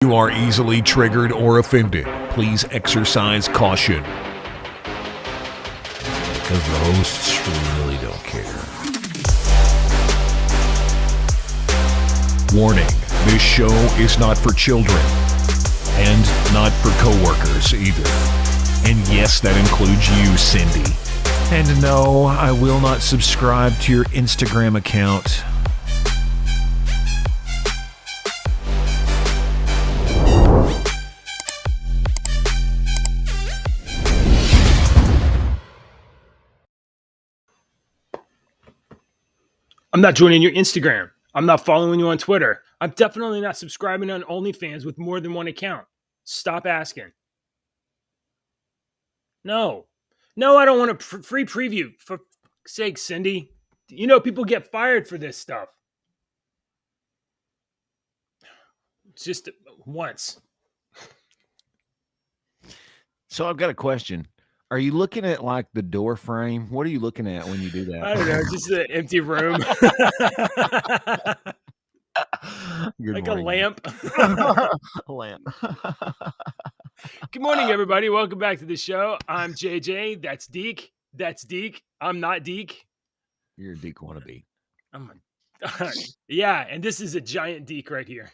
You are easily triggered or offended. Please exercise caution. Because the hosts really don't care. Warning, this show is not for children. And not for coworkers either. And yes, that includes you, Cindy. And no, I will not subscribe to your Instagram account. I'm not joining your Instagram. I'm not following you on Twitter. I'm definitely not subscribing on OnlyFans with more than one account. Stop asking. No, I don't want a free preview. For fuck's sake, Cindy. You know, people get fired for this stuff. It's just once. So I've got a question. Are you looking at like the door frame? What are you looking at when you do that? I don't know, just an empty room. Like morning. A lamp. A lamp. Good morning, everybody. Welcome back to the show. I'm JJ. That's Deke. I'm not Deke. You're a Deke wannabe. Yeah, and this is a giant Deke right here.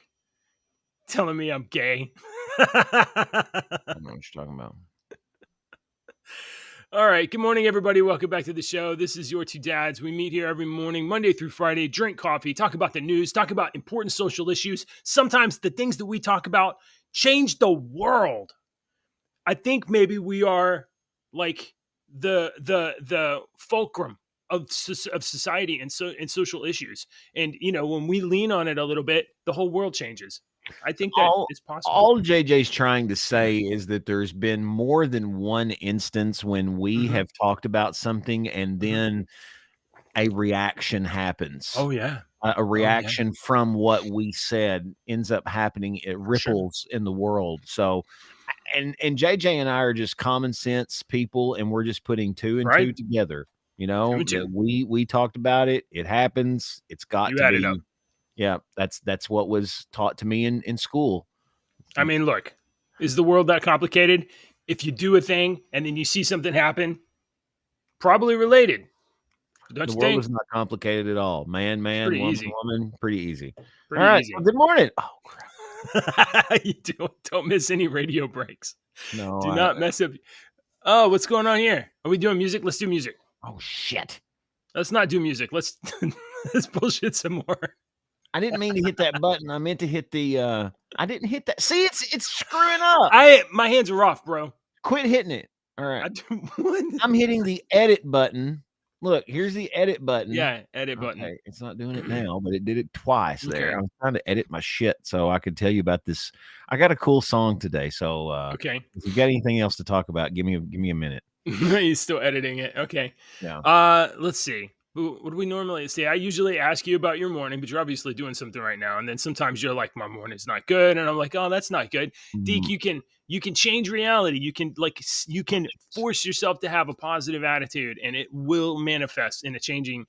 Telling me I'm gay. I don't know what you're talking about. All right. Good morning, everybody. Welcome back to the show. This is Your Two Dads. We meet here every morning, Monday through Friday, drink coffee, talk about the news, talk about important social issues. Sometimes the things that we talk about change the world. I think maybe we are like the fulcrum of society and social issues. And, you know, when we lean on it a little bit, the whole world changes. I think that it's possible. All JJ's trying to say is that there's been more than one instance when we have talked about something and then a reaction happens. Oh, yeah. A reaction from what we said ends up happening. It ripples in the world. So, and JJ and I are just common sense people, and we're just putting two and two together. You know, we talked about it. It happens. It's got to be. Up. Yeah, that's what was taught to me in school. I mean, look, is the world that complicated? If you do a thing and then you see something happen, probably related. Don't the world is not complicated at all. Man, woman, pretty easy. Pretty all right, easy. Well, good morning. Oh, crap. You don't miss any radio breaks. No, do not mess up. Oh, what's going on here? Are we doing music? Let's do music. Oh, shit. Let's not do music. Let's bullshit some more. I didn't mean to hit that button. I meant to hit the I didn't hit that. See, it's screwing up. My hands are off, bro. Quit hitting it. All right. I'm hitting the edit button. Look, here's the edit button. Yeah, edit button. Okay. It's not doing it now, but it did it twice there. I was trying to edit my shit so I could tell you about this. I got a cool song today. So okay. If you got anything else to talk about, give me a minute. He's still editing it. Okay. Yeah. Let's see. What do we normally say? I usually ask you about your morning, but you're obviously doing something right now. And then sometimes you're like, my morning's not good. And I'm like, oh, that's not good. Deke, you can change reality. You can force yourself to have a positive attitude and it will manifest in a changing.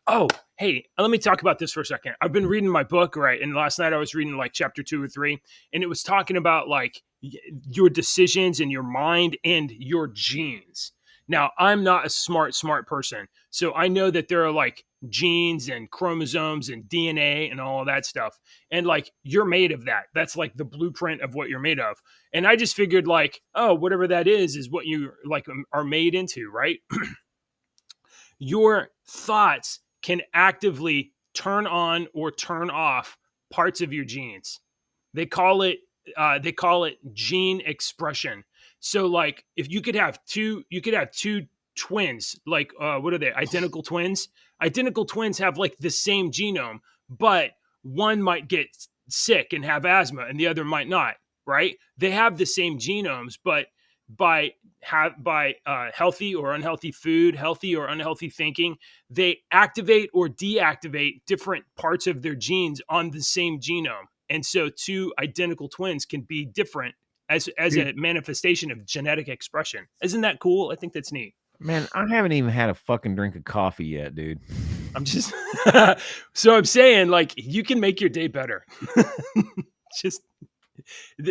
Oh, hey, let me talk about this for a second. I've been reading my book, right? And last night I was reading like chapter 2 or 3, and it was talking about like your decisions and your mind and your genes. Now, I'm not a smart person. So I know that there are like genes and chromosomes and DNA and all of that stuff. And like, you're made of that. That's like the blueprint of what you're made of. And I just figured like, oh, whatever that is what you like are made into, right? Your thoughts can actively turn on or turn off parts of your genes. They call it gene expression. So like if you could have two twins, like what are they? Identical twins. Identical twins have like the same genome, but one might get sick and have asthma and the other might not, right? They have the same genomes, but by healthy or unhealthy food, healthy or unhealthy thinking, they activate or deactivate different parts of their genes on the same genome. And so two identical twins can be different as a manifestation of genetic expression. Isn't that cool? I think that's neat. Man, I haven't even had a fucking drink of coffee yet, dude. I'm just so I'm saying, like, you can make your day better. Just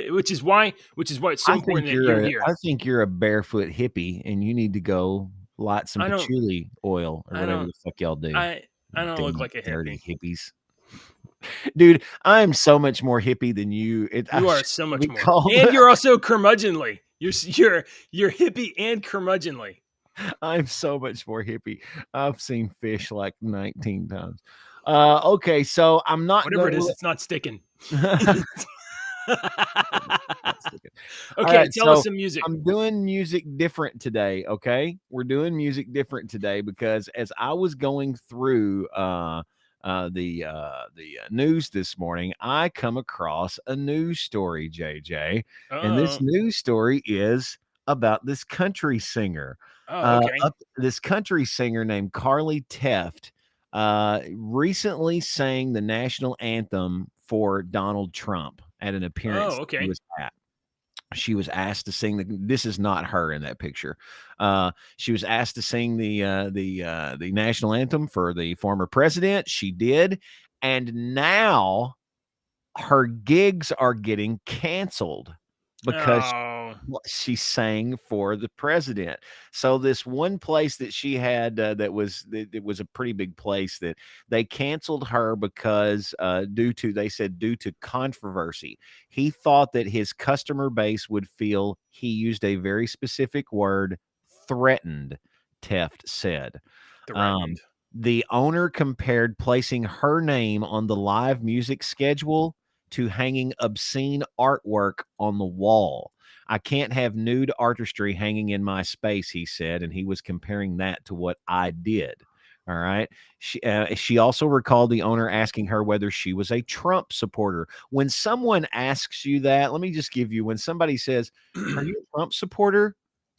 which is why it's so important that you're here. I think you're a barefoot hippie, and you need to go light some I don't- patchouli oil or I whatever don't- the fuck y'all do. I don't look Damn like a dirty hippie. hippies. Dude, I'm so much more hippie than you. You are so much more, called- and you're also curmudgeonly. You're hippie and curmudgeonly. I'm so much more hippie. I've seen fish like 19 times. Okay, so I'm not Whatever it going is, to it's not sticking. okay, Okay, tell us some music. I'm doing music different today. Okay, we're doing music different today because as I was going through the news this morning, I come across a news story, JJ, and this news story is about this country singer. Okay. This country singer named Carly Teft recently sang the national anthem for Donald Trump at an appearance okay. he was at. She was asked to sing this is not her in that picture. She was asked to sing the national anthem for the former president. She did, and now her gigs are getting canceled because she sang for the president. So this one place that she had it was a pretty big place that they canceled her because due to controversy. He thought that his customer base would feel he used a very specific word, threatened, Teft said. The owner compared placing her name on the live music schedule to hanging obscene artwork on the wall. I can't have nude artistry hanging in my space, he said, and he was comparing that to what I did. All right. She also recalled the owner asking her whether she was a Trump supporter. When someone asks you that, let me just give you, when somebody says, "Are you a Trump supporter?"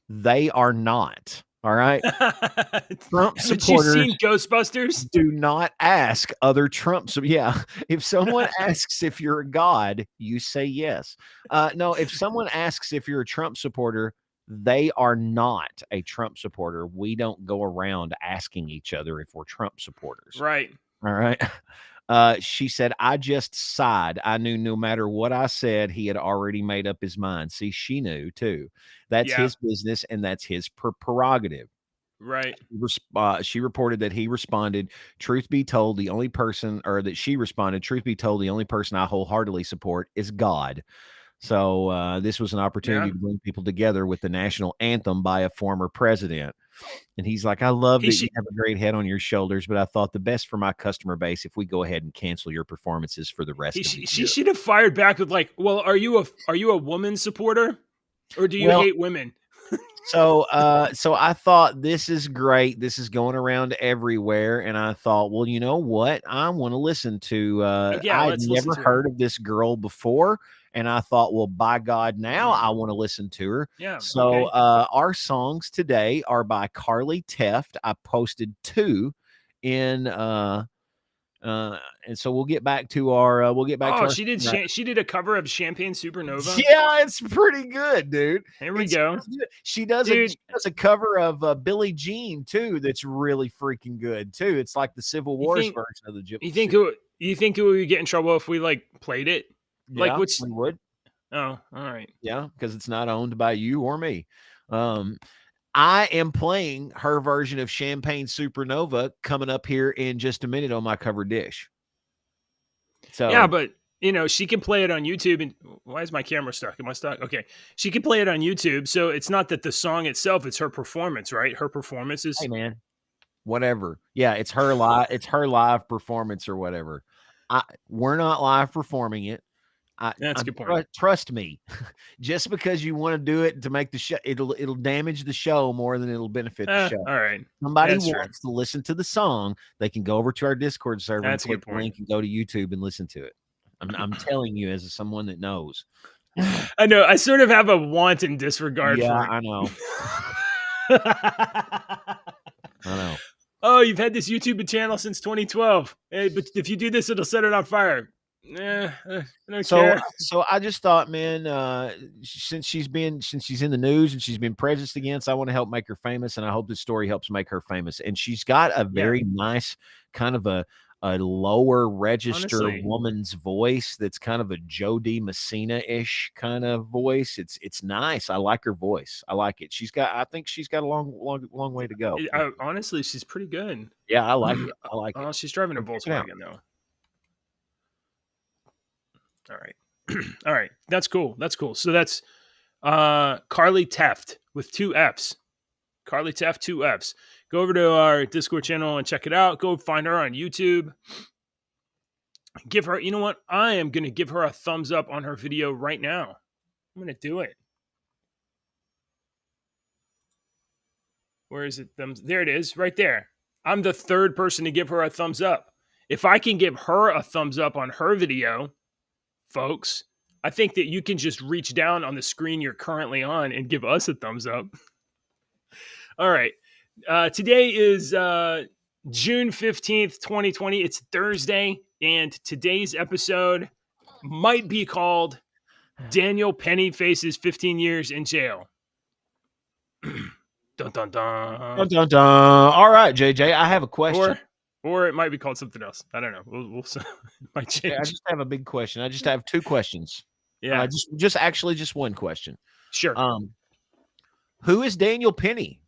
They are not. All right. Trump supporters seen Ghostbusters? Do not ask other Trumps. Yeah. If someone asks if you're a god, you say yes. No, if someone asks if you're a Trump supporter, they are not a Trump supporter. We don't go around asking each other if we're Trump supporters. Right. All right. She said, I just sighed. I knew no matter what I said, he had already made up his mind. See, she knew too. That's his business and that's his prerogative. Right. She reported that he responded, truth be told, the only person, or that she responded, truth be told, the only person I wholeheartedly support is God. So this was an opportunity to bring people together with the national anthem by a former president. And he's like, I love that you have a great head on your shoulders, but I thought the best for my customer base if we go ahead and cancel your performances for the rest of the year. She should have fired back with like, well, are you a woman supporter? Or do you hate women? So I thought this is great. This is going around everywhere. And I thought, well, you know what? I want to listen to I'd never heard of this girl before. And I thought, well, by God, now I want to listen to her. Yeah. So our songs today are by Carly Teft. I posted 2 in and so we'll get back to our she did a cover of Champagne Supernova. Yeah, it's pretty good, dude. Here we go. She does a cover of Billie Jean too that's really freaking good too. It's like the Civil War's version of the Gypsy. You think we would get in trouble if we like played it? Yeah, we would. Oh, all right. Yeah, because it's not owned by you or me. I am playing her version of Champagne Supernova coming up here in just a minute on my cover dish. So yeah, but she can play it on YouTube. And why is my camera stuck? Am I stuck? Okay, she can play it on YouTube. So it's not that the song itself; it's her performance, right? Her performance is. Hey man, whatever. Yeah, it's her live. It's her live performance or whatever. We're not live performing it. That's a good point. Trust me, just because you want to do it to make the show, it'll damage the show more than it'll benefit the show. All right. Somebody wants to listen to the song, they can go over to our Discord server and click the link and go to YouTube and listen to it. I'm telling you, as someone that knows. I know. I sort of have a wanton disregard for it. I know. I know. Oh, you've had this YouTube channel since 2012. Hey, but if you do this, it'll set it on fire. I don't care. So I just thought, man, since she's in the news and she's been prejudiced against, I want to help make her famous, and I hope this story helps make her famous. And she's got a very nice kind of a a lower register Honestly. woman's voice that's kind of a Joe D. Messina-ish kind of voice. It's nice. I like her voice. I like it. I think she's got a long way to go. Honestly, she's pretty good. Yeah, I like it. I like it. Oh, she's driving a Check it out. Volkswagen though. All right. All right. That's cool. That's cool. So that's Carly Teft with 2 Fs. Carly Teft, 2 Fs. Go over to our Discord channel and check it out. Go find her on YouTube. Give her, you know what? I am going to give her a thumbs up on her video right now. I'm going to do it. Where is it? There it is, right there. I'm the 3rd person to give her a thumbs up. If I can give her a thumbs up on her video, folks, I think that you can just reach down on the screen you're currently on and give us a thumbs up. All right. Today is June 15th, 2020. It's Thursday, and today's episode might be called Daniel Penny Faces 15 Years in Jail. Dun, dun, dun. Dun, dun, dun. All right, JJ, I have a question. Or it might be called something else. I don't know. We'll it might change. Okay, I just have a big question. I just have 2 questions. Yeah. Just one question. Sure. Who is Daniel Penny?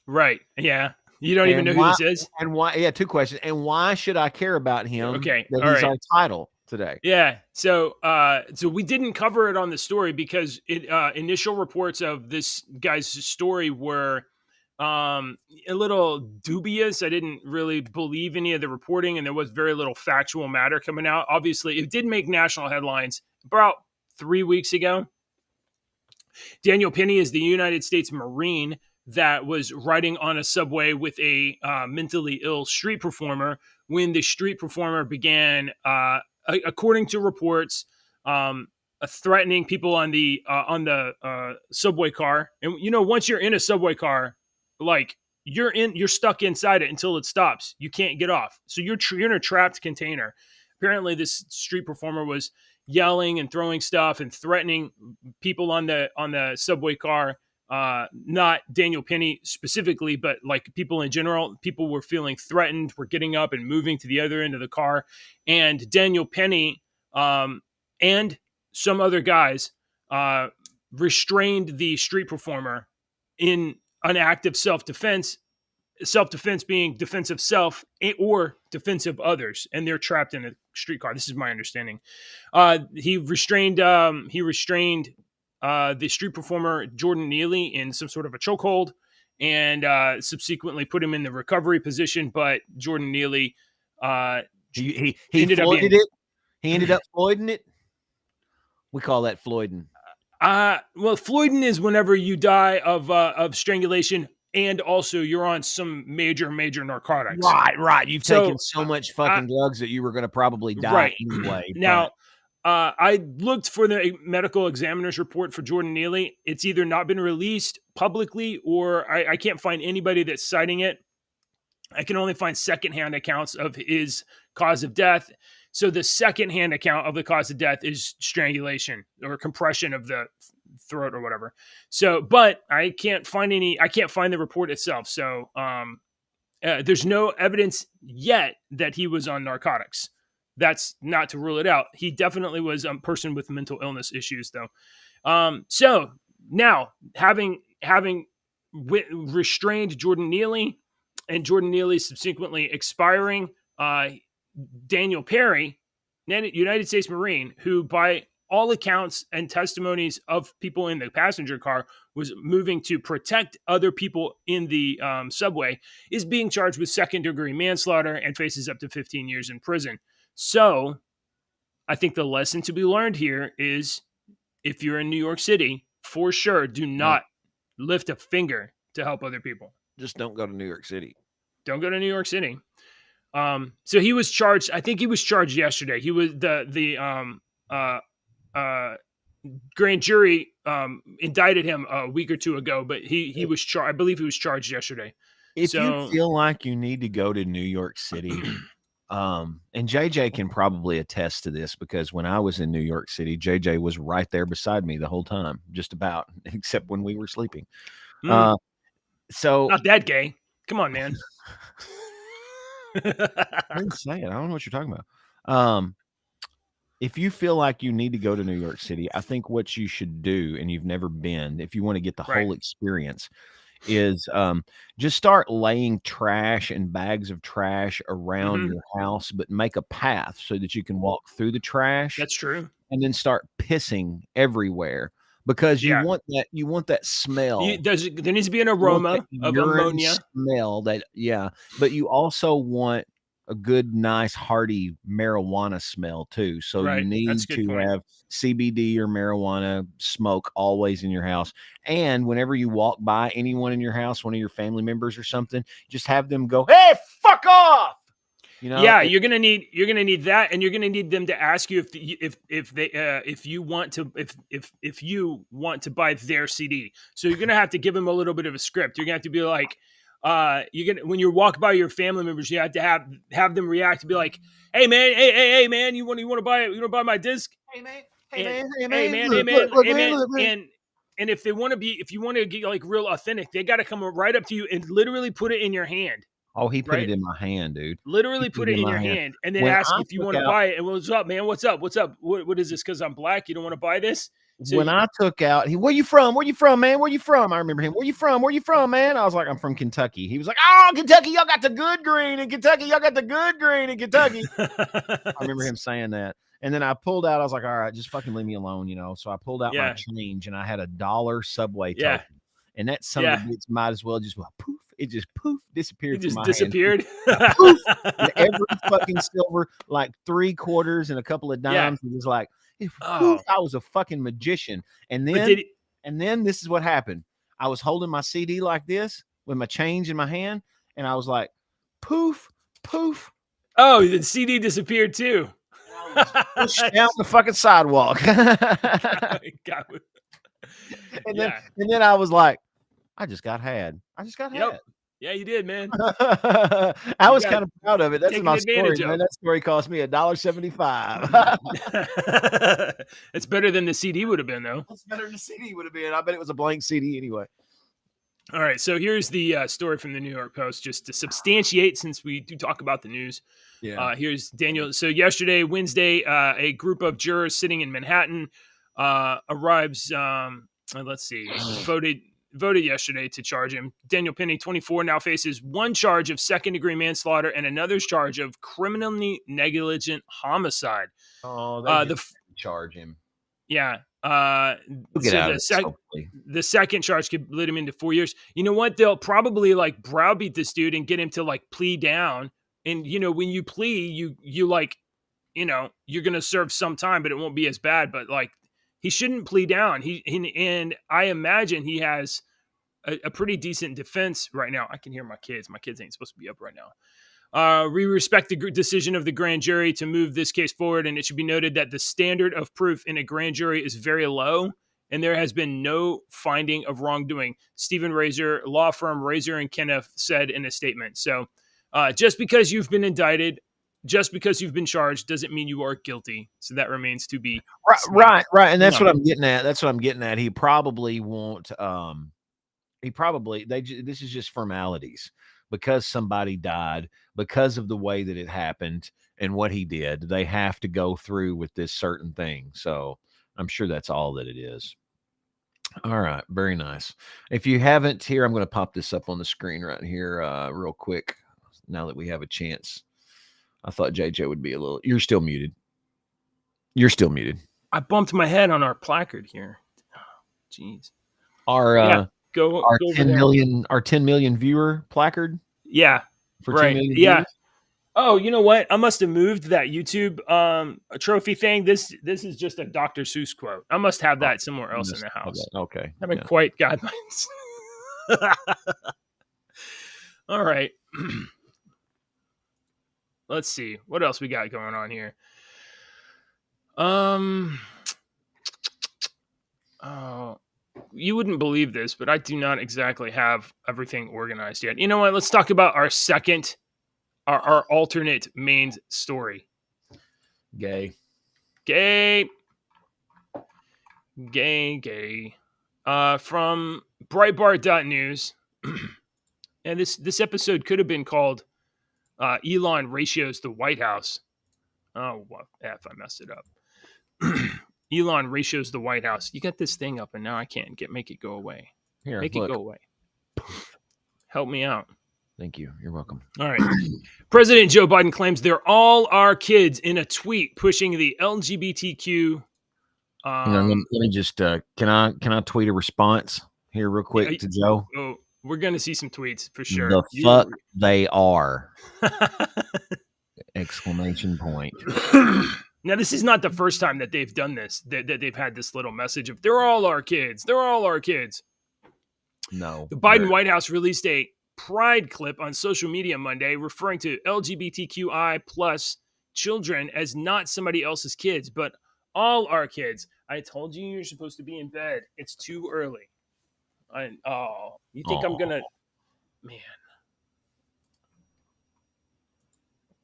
Right. Yeah. You don't even know who this is? And why? Yeah, 2 questions. And why should I care about him? Okay. That he's our title today. Yeah. So we didn't cover it on the story because initial reports of this guy's story were a little dubious. I didn't really believe any of the reporting, and there was very little factual matter coming out. Obviously, it did make national headlines about 3 weeks ago. Daniel Penny is the United States Marine that was riding on a subway with a mentally ill street performer when the street performer began, according to reports, threatening people on the subway car. And once you're in a subway car, like you're stuck inside it until it stops. You can't get off. So you're in a trapped container. Apparently, this street performer was yelling and throwing stuff and threatening people on the subway car. Not Daniel Penny specifically, but like people in general. People were feeling threatened, were getting up and moving to the other end of the car. And Daniel Penny and some other guys restrained the street performer in an act of self-defense being defense of self or defense of others, and they're trapped in a streetcar. This is my understanding. He restrained the street performer Jordan Neely in some sort of a chokehold, and subsequently put him in the recovery position. But Jordan Neely, he floyded it. He ended up floyding it. We call that floyding. Well, floyding is whenever you die of strangulation, and also you're on some major narcotics. Right. You've taken so much fucking drugs that you were going to probably die anyway. Now, I looked for the medical examiner's report for Jordan Neely. It's either not been released publicly, or I can't find anybody that's citing it. I can only find secondhand accounts of his cause of death. So the secondhand account of the cause of death is strangulation or compression of the throat or whatever. So, but I can't find the report itself. So there's no evidence yet that he was on narcotics. That's not to rule it out. He definitely was a person with mental illness issues though. So now having restrained Jordan Neely and Jordan Neely subsequently expiring, Daniel Perry, United States Marine, who by all accounts and testimonies of people in the passenger car was moving to protect other people in the subway, is being charged with second-degree manslaughter and faces up to 15 years in prison. So I think the lesson to be learned here is, if you're in New York City, for sure, do not lift a finger to help other people. Just don't go to New York City. Don't go to New York City. So he was charged. I think he was charged yesterday. He was the grand jury indicted him a week or two ago, but he was charged. I believe he was charged yesterday. If you feel like you need to go to New York City, and JJ can probably attest to this, because when I was in New York City, JJ was right there beside me the whole time, just about, except when we were sleeping. So not that gay. Come on, man. I didn't say it. I don't know what you're talking about. If you feel like you need to go to New York City, I think what you should do, and you've never been, if you want to get the Right. whole experience, is just start laying trash and bags of trash around Mhm. your house, but make a path so that you can walk through the trash That's true. and then start pissing everywhere because Yeah. you want that smell. There needs to be an You want that aroma of urine ammonia. smell that but you also want a good, nice, hearty marijuana smell too. So you Right. That's need a good to point. have CBD or marijuana smoke always in your house. And whenever you walk by anyone in your house, one of your family members or something, just have them go, "Hey, fuck off!" Yeah, And you're gonna need that, and you're gonna need them to ask you if you want to buy their CD. So you're gonna have to give them a little bit of a script. You're gonna have to be like, you're gonna when you walk by your family members, you have to have them react to be like, hey man, hey man, you want to buy my disc? hey man, And hey hey man, man, hey look, man, look, hey man, man, look, man. and if you want to get like real authentic, they got to come right up to you and literally put it in your hand, Oh, he put it right? in my hand, dude. He Literally put put it it in in my your hand. hand and then When ask I if you took want to out buy it. And what's up, man? What's up? What's up? What is this? Because I'm black. You don't want to buy this? So when I took out, where you from? Where you from, man? Where you from? I remember him. Where you from? Where you from, man? I was like, I'm from Kentucky. He was like, oh, Kentucky, y'all got the good green in Kentucky. Y'all got the good green in Kentucky. I remember him saying that. And then I pulled out, I was like, all right, just fucking leave me alone, So I pulled out my Yeah. change and I had $1 Subway Yeah. token. And that son of Yeah. a bitch might as well just poof. It just poof He disappeared from just my hand. disappeared. Poof. And every fucking silver, like 3 quarters and a couple of Yeah. dimes, it was like, poof, Oh. I was a fucking magician. And But then did he, and then this is what happened. I was holding my CD like this with my change in my hand, and I was like, poof, poof. oh, the CD disappeared too. Pushed down the fucking sidewalk. Got it. And Yeah. then I was like, I just got had. Yep. Yeah, you did, man. I You was got kind of proud of it. That's taken my story, advantage man. of. That story cost me $1.75. It's better than the CD would have been, though. That's better than the CD would have been. I bet it was a blank CD anyway. All right, so here's the story from the New York Post, just to substantiate, since we do talk about the news. Yeah. Here's Daniel. So yesterday, Wednesday, a group of jurors sitting in Manhattan arrives. Let's see, voted yesterday to charge him. Daniel Penny, 24, now faces one charge of second-degree manslaughter and another charge of criminally negligent homicide. Oh, they charge him. Yeah. We'll get out of this, the second charge could lead him into 4 years. You know what? They'll probably like browbeat this dude and get him to like plea down. And when you plea, you like, you're gonna serve some time, but it won't be as bad. But like, he shouldn't plea down. And I imagine he has a pretty decent defense right now. I can hear my kids. My kids ain't supposed to be up right now. We respect the decision of the grand jury to move this case forward, and it should be noted that the standard of proof in a grand jury is very low, and there has been no finding of wrongdoing. Stephen Razor, law firm Razor and Kenneth, said in a statement. So just because you've been indicted, just because you've been charged, doesn't mean you are guilty. So that remains to be right. And that's what I'm getting at. He probably won't. This is just formalities. Because somebody died, because of the way that it happened and what he did, they have to go through with this certain thing. So I'm sure that's all that it is. All right. Very nice. If you haven't here, I'm going to pop this up on the screen right here real quick. Now that we have a chance. I thought JJ would be you're still muted. I bumped my head on our placard here. Jeez. Our 10 million viewer placard. Yeah. For right. 10 million yeah. Views? Oh, you know what? I must have moved that YouTube a trophy thing. This is just a Dr. Seuss quote. I must have that somewhere else in the house. Okay. I haven't quite got mine. All right. Let's see. What else we got going on here? You wouldn't believe this, but I do not exactly have everything organized yet. You know what? Let's talk about our alternate main story. Gay. From Breitbart.news. And this episode could have been called Elon ratios the White House. Oh, what F, I messed it up. Elon ratios the White House. You got this thing up, and now I can't make it go away. Here, Make look. it go away. Help me out. Thank you. You're welcome. All right. President Joe Biden claims they're all our kids in a tweet pushing the LGBTQ. Hang on, let me just can I tweet a response here real quick to Joe? Oh, we're gonna see some tweets for sure. The fuck they are! Exclamation point. Now, this is not the first time that they've done this. That they've had this little message of "They're all our kids. They're all our kids." No. The Biden White House released a pride clip on social media Monday, referring to LGBTQI plus children as not somebody else's kids, but all our kids. I told you you're supposed to be in bed. It's too early. You think I'm gonna, man?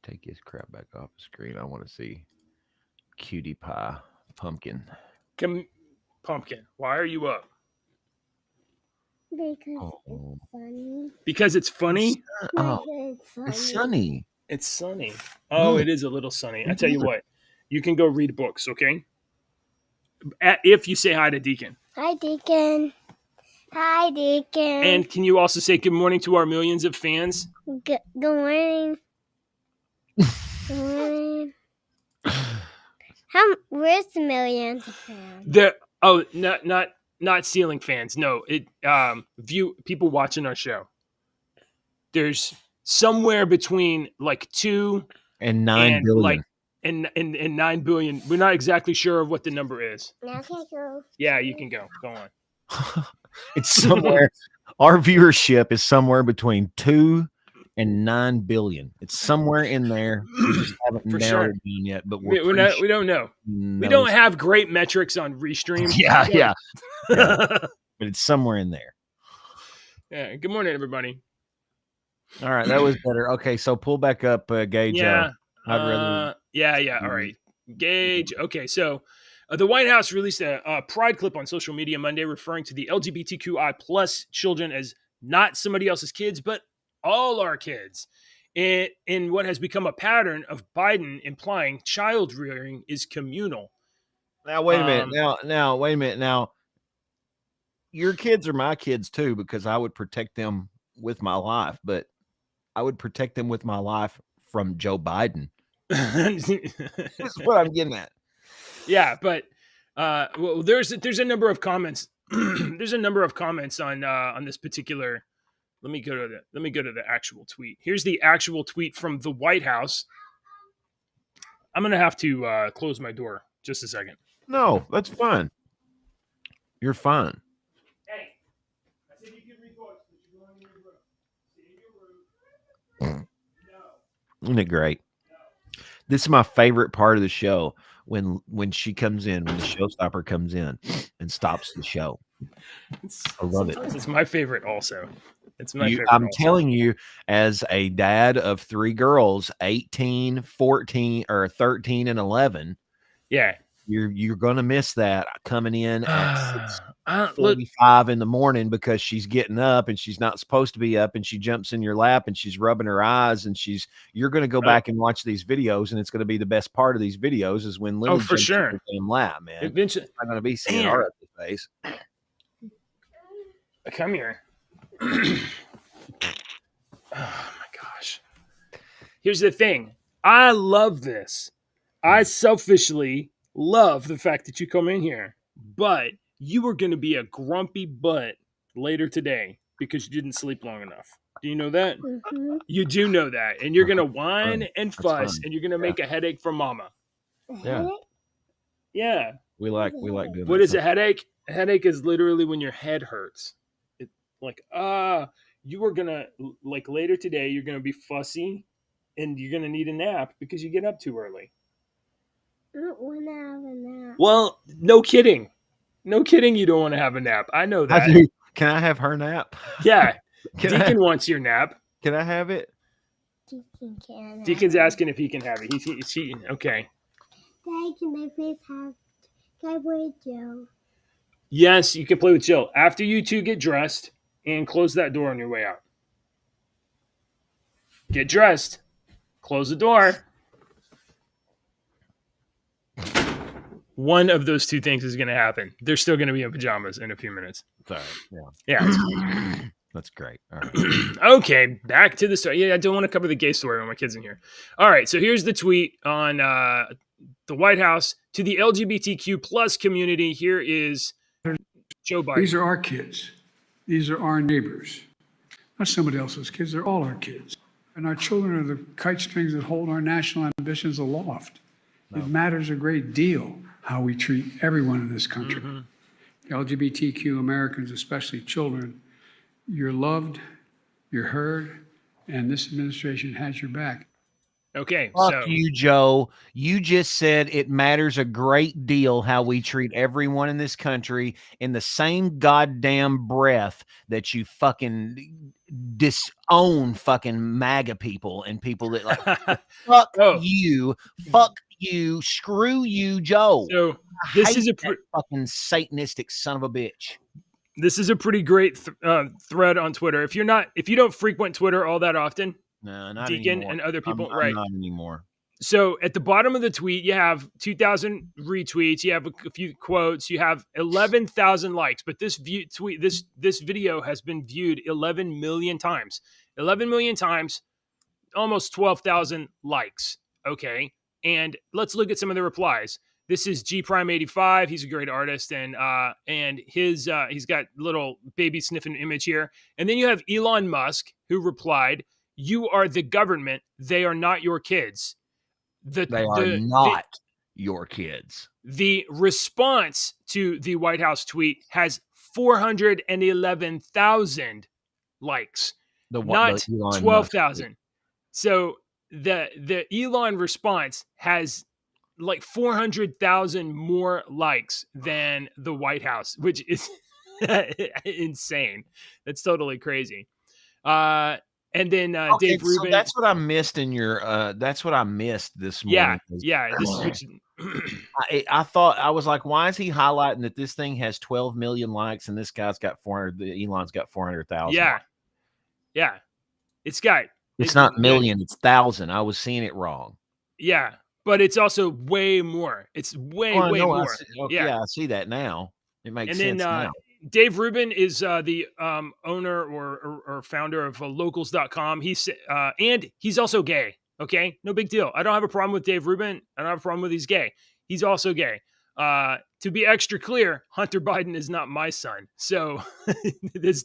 Take his crap back off the screen. I want to see Cutie Pie Pumpkin. Pumpkin, why are you up? Because it's funny. Because it's funny. Oh, it's sunny. It's sunny. Oh, it is a little sunny. I tell you what, you can go read books, okay? If you say hi to Deacon. Hi, Deacon. Hi, Deacon. And can you also say good morning to our millions of fans? Good morning. Good morning. Where's the millions of fans? Not ceiling fans. No, people watching our show. There's somewhere between like 2 and 9 billion. Like and 9 billion. We're not exactly sure of what the number is. Now can I go? Yeah, you can go. Go on. It's somewhere. Our viewership is somewhere between 2 and 9 billion. It's somewhere in there. We just haven't narrowed it down yet, but we don't know. We don't have great metrics on Restream. Yeah. But it's somewhere in there. Yeah. Good morning, everybody. All right, that was better. Okay, so pull back up, Gage. Yeah. I'd rather. Yeah. All right, Gage. Okay, so the White House released a pride clip on social media Monday, referring to the LGBTQI plus children as not somebody else's kids, but all our kids. In what has become a pattern of Biden implying child rearing is communal. Now wait a minute. Now wait a minute. Now your kids are my kids too, because I would protect them with my life, but I would protect them with my life from Joe Biden. That's what I'm getting at. Yeah, but well, there's a number of comments. There's a number of comments on this particular. Let me go to the actual tweet. Here's the actual tweet from the White House. I'm gonna have to close my door just a second. No, that's fine. You're fine. Hey, I said you can read books, but you're going in your room. Stay in your room. No. Isn't it great? No. This is my favorite part of the show when she comes in, when the showstopper comes in and stops the show. I love it. It's my favorite also. It's my favorite. I'm telling you, as a dad of 3 girls, 18, 14, or 13, and 11. Yeah. You're gonna miss that coming in at 6:45 in the morning, because she's getting up and she's not supposed to be up, and she jumps in your lap and she's rubbing her eyes, and you're gonna go back and watch these videos, and it's gonna be the best part of these videos is when Lily for sure in your damn lap, man. Eventually, it's not gonna be seeing our ugly face. Come here. Oh my gosh. Here's the thing. I love this. I selfishly love the fact that you come in here, but you are going to be a grumpy butt later today because you didn't sleep long enough. Do you know that? Mm-hmm. You do know that. And you're going to whine and fuss, and you're going to make a headache for mama. Yeah. Yeah. We like doing What is a headache? A headache is literally when your head hurts. It's like, you are going to, like later today, you're going to be fussy and you're going to need a nap because you get up too early. I don't want to have a nap. Well, no kidding. No kidding, you don't want to have a nap. I know that. Can I have her nap? Yeah. Deacon wants your nap. Can I have it? Deacon can. Deacon's asking if he can have it. He okay. Dad, can I please can I play with Joe? Yes, you can play with Jill. After you two get dressed and close that door on your way out. Get dressed. close the door. One of those two things is going to happen. They're still going to be in pajamas in a few minutes. Sorry. Yeah. That's great. All right. Okay, back to the story. Yeah, I don't want to cover the gay story when my kid's in here. All right, so here's the tweet on the White House to the LGBTQ plus community. Here is Joe Biden. These are our kids. These are our neighbors. Not somebody else's kids. They're all our kids. And our children are the kite strings that hold our national ambitions aloft. No. It matters a great deal how we treat everyone in this country. Mm-hmm. LGBTQ Americans, especially children, you're loved, you're heard, and this administration has your back. Okay, Fuck you, Joe. You just said it matters a great deal how we treat everyone in this country in the same goddamn breath that you fucking disown fucking MAGA people and people that like fuck you, screw you, Joe. So this is a fucking satanistic son of a bitch. This is a pretty great thread on Twitter. If you don't frequent Twitter all that often, no, not Deacon anymore. and other people, I'm right? Not anymore. So at the bottom of the tweet, you have 2,000 retweets, you have a few quotes, you have 11,000 likes. But this this video has been viewed 11 million times. 11 million times, almost 12,000 likes. Okay, and let's look at some of the replies. This is G Prime 85. He's a great artist, and his he's got little baby sniffing image here. And then you have Elon Musk, who replied, "You are the government. They are not your kids." They are not your kids. The response to the White House tweet has 411,000 likes, not 12,000. So the Elon response has like 400,000 more likes than the White House, which is insane. That's totally crazy. And then Dave Rubin. So that's what I missed in your. That's what I missed this morning. Yeah. This is which, I thought I was like, why is he highlighting that this thing has 12 million likes and this guy's got 400? Elon's got 400,000. Yeah. It's not million. It's thousand. I was seeing it wrong. Yeah. But it's also way more. It's way more. I see that now. It makes sense now. Dave Rubin is the owner or founder of Locals.com. And he's also gay. Okay, no big deal. I don't have a problem with Dave Rubin. I don't have a problem with he's gay. He's also gay. To be extra clear, Hunter Biden is not my son. So this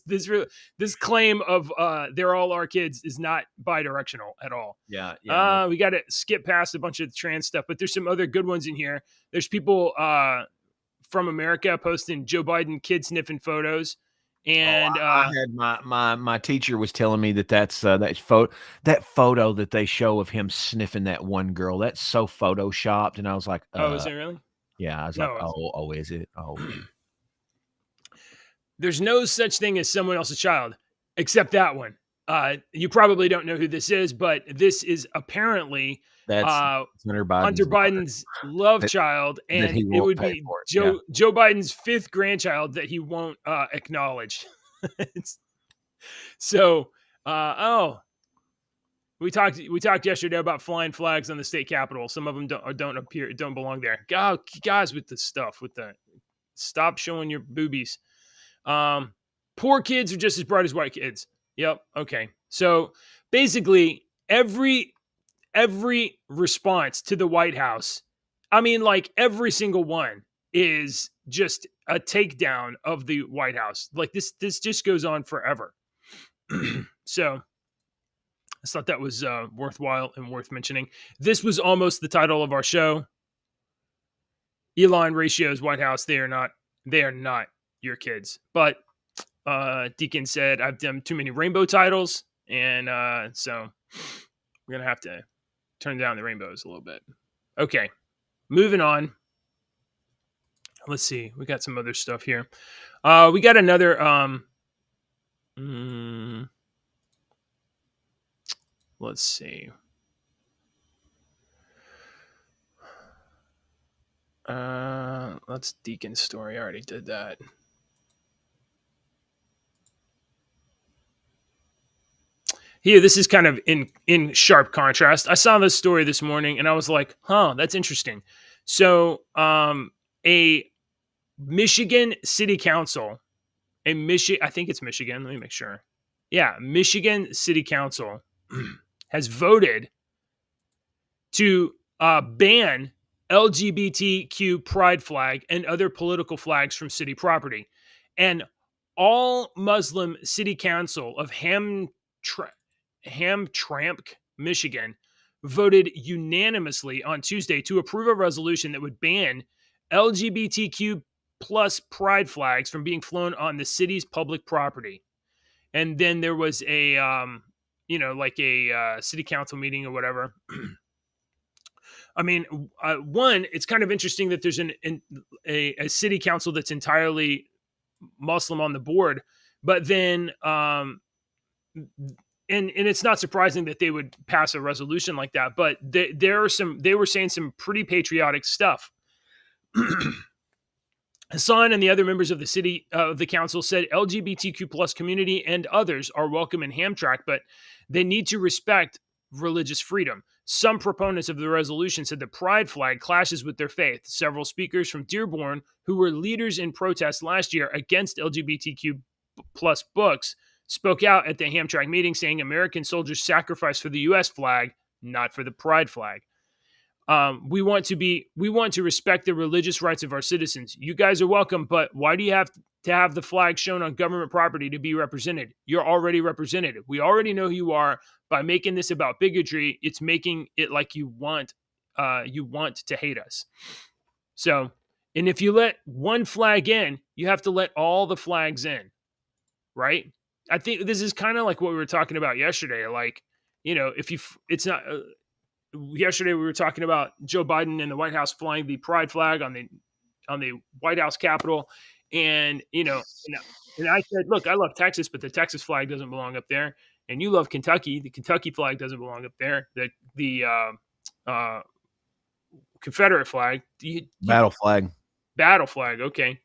claim of they're all our kids is not bidirectional at all. Yeah. We got to skip past a bunch of trans stuff, but there's some other good ones in here. There's people from America posting Joe Biden kid sniffing photos. And I had my teacher was telling me that's that photo that they show of him sniffing that one girl. That's so photoshopped, and I was like, is it really? Yeah, I was like, is it? Oh, there's no such thing as someone else's child, except that one. You probably don't know who this is, but this is apparently Hunter Biden's love child, and it would be Joe Biden's fifth grandchild that he won't acknowledge. So, we talked yesterday about flying flags on the state capitol. Some of them don't belong there. Guys, with the stuff, stop showing your boobies. Poor kids are just as bright as white kids. Yep. Okay. So basically, every response to the White House, I mean, like every single one is just a takedown of the White House. Like this just goes on forever. So I thought that was worthwhile and worth mentioning. This was almost the title of our show. Elon ratios White House. They are not your kids. But Deacon said I've done too many rainbow titles, and so we're gonna have to turn down the rainbows a little bit. Okay, moving on. Let's see. We got some other stuff here. We got another. Let's see. That's Deacon's story. I already did that. Here, this is kind of in sharp contrast. I saw this story this morning and I was like, huh, that's interesting. So a Michigan City Council, I think it's Michigan. Let me make sure. Yeah, Michigan City Council has voted to ban LGBTQ pride flag and other political flags from city property. And all Muslim City Council of Hamtramck, Michigan, voted unanimously on Tuesday to approve a resolution that would ban LGBTQ plus pride flags from being flown on the city's public property. And then there was a, like a city council meeting or whatever. I mean, one, it's kind of interesting that there's a city council that's entirely Muslim on the board, but then, and it's not surprising that they would pass a resolution like that. But they were saying some pretty patriotic stuff. Hassan and the other members of the city the council said LGBTQ plus community and others are welcome in Hamtramck, but they need to respect religious freedom. Some proponents of the resolution said the pride flag clashes with their faith. Several speakers from Dearborn, who were leaders in protests last year against LGBTQ plus books, spoke out at the Hamtramck meeting, saying American soldiers sacrificed for the U.S. flag, not for the pride flag. We want to respect the religious rights of our citizens. You guys are welcome, but why do you have to have the flag shown on government property to be represented? You're already represented. We already know who you are. By making this about bigotry, it's making it like you want to hate us. So, and if you let one flag in, you have to let all the flags in, right? I think this is kind of like what we were talking about yesterday. Like, yesterday we were talking about Joe Biden and the White House flying the pride flag on the White House Capitol. And, and I said, look, I love Texas, but the Texas flag doesn't belong up there. And you love Kentucky. The Kentucky flag doesn't belong up there. The Confederate flag. Battle flag. Battle flag. Okay.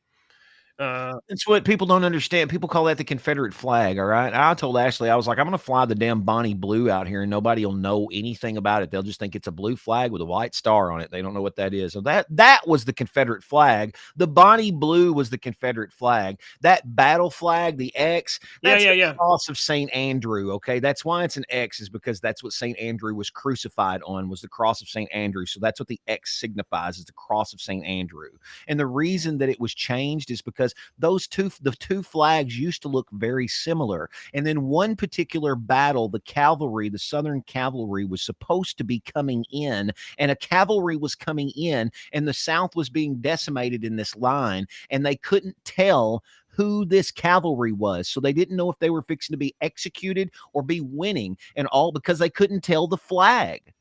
It's what people don't understand. People call that the Confederate flag. All right. I told Ashley, I was like, I'm going to fly the damn Bonnie blue out here and nobody will know anything about it. They'll just think it's a blue flag with a white star on it. They don't know what that is. So that was the Confederate flag. The Bonnie blue was the Confederate flag. That battle flag, the X, that's the cross of St. Andrew. Okay. That's why it's an X, is because that's what St. Andrew was crucified on, was the cross of St. Andrew. So that's what the X signifies, is the cross of St. Andrew. And the reason that it was changed is because the two flags used to look very similar. And then one particular battle, the Southern cavalry was supposed to be coming in, and a cavalry was coming in, and the South was being decimated in this line, and they couldn't tell who this cavalry was. So they didn't know if they were fixing to be executed or be winning, and all because they couldn't tell the flag.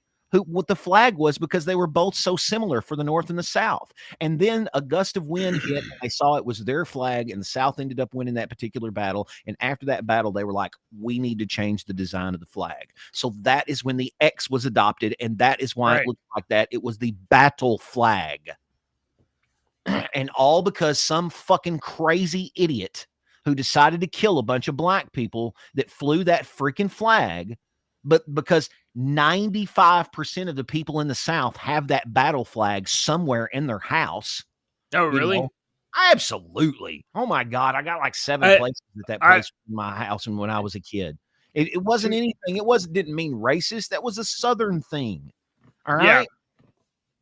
What the flag was, because they were both so similar for the North and the South. And then a gust of wind hit, and they saw it was their flag, and the South ended up winning that particular battle. And after that battle, they were like, we need to change the design of the flag. So that is when the X was adopted, and that is why it looked like that. It was the battle flag. And all because some fucking crazy idiot who decided to kill a bunch of black people that flew that freaking flag, but because 95% of the people in the South have that battle flag somewhere in their house. Oh, really? Absolutely. Oh my God. I got like 7 places that place in my house when I was a kid. It wasn't anything. Didn't mean racist. That was a Southern thing. All right. Yeah.